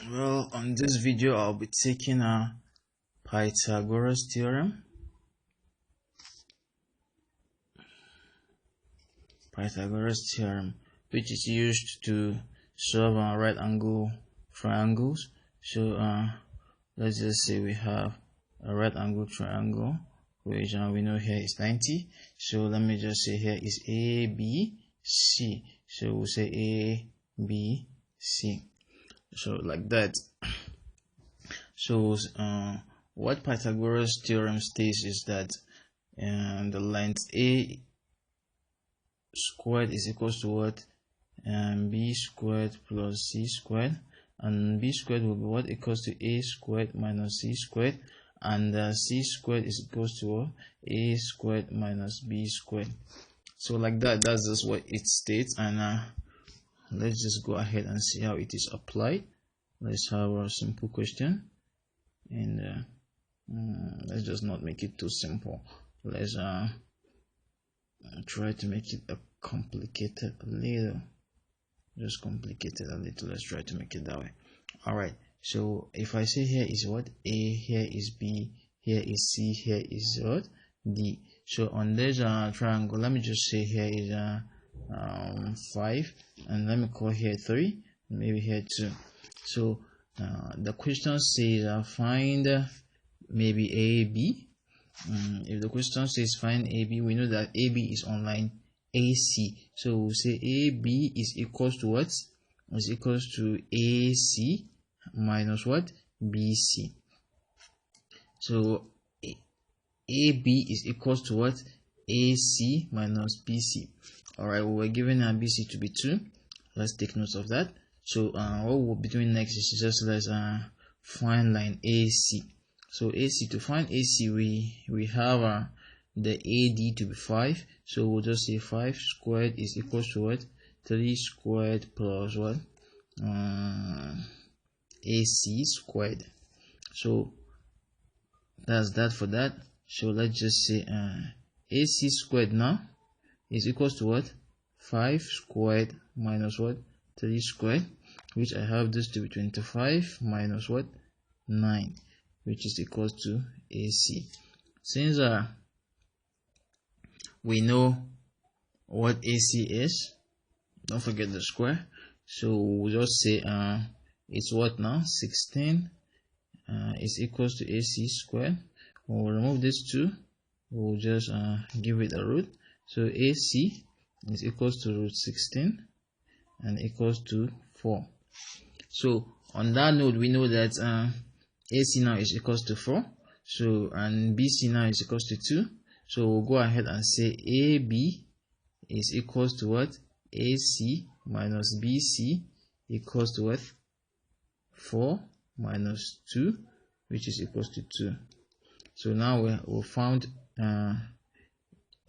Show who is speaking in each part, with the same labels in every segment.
Speaker 1: Well, on this video I'll be taking a Pythagoras theorem. Pythagoras theorem, which is used to solve right angle triangles. So let's just say we have a right angle triangle, which we know here is 90. So let me just say here is A, B, C. So we'll say A, B, C. So like that. So what Pythagoras theorem states is that the length A squared is equals to what? B squared plus C squared, and B squared will be what? Equals to A squared minus C squared, and C squared is equals to what? A squared minus B squared. So like that, that's just what it states. And let's just go ahead and see how it is applied. Let's have a simple question, and let's just not make it too simple. Let's try to make it complicated a little. Just complicated a little. Let's try to make it that way. Alright, so if I say here is what? A, here is B, here is C, here is what? D. So on this triangle, let me just say here is 5, and let me call here 3, maybe here 2. So the question says find maybe AB. If the question says find AB, we know that AB is on line AC. So we'll say AB is equals to what? Is equals to AC minus what? BC. So AB is equals to what? AC minus BC. Alright, we were given BC to be 2. Let's take note of that. So what we'll be doing next is just let's find line AC. So AC, to find AC, we have the AD to be 5. So we'll just say 5 squared is equals to what? 3 squared plus what? AC squared. So that's that for that. So let's just say AC squared now is equals to what? 5 squared minus what? 3 squared, which I have this to be 25 minus what? 9, which is equals to AC. Since we know what AC is, don't forget the square. So we'll just say it's what now? 16 is equals to AC squared. When we remove this 2, we'll just give it a root. So AC is equals to root 16 and equals to 4. So on that note, we know that AC now is equals to 4. So and BC now is equals to 2. So we'll go ahead and say AB is equals to what? AC minus BC equals to what? 4 minus 2, which is equals to 2. So now we found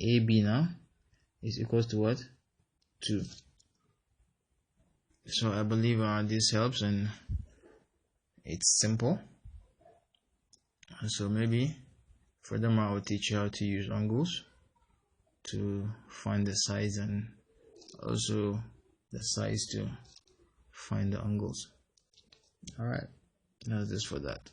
Speaker 1: AB now is equals to what? 2. So I believe this helps, and it's simple. So maybe furthermore I will teach you how to use angles to find the sides, and also the sides to find the angles. Alright, that's just for that.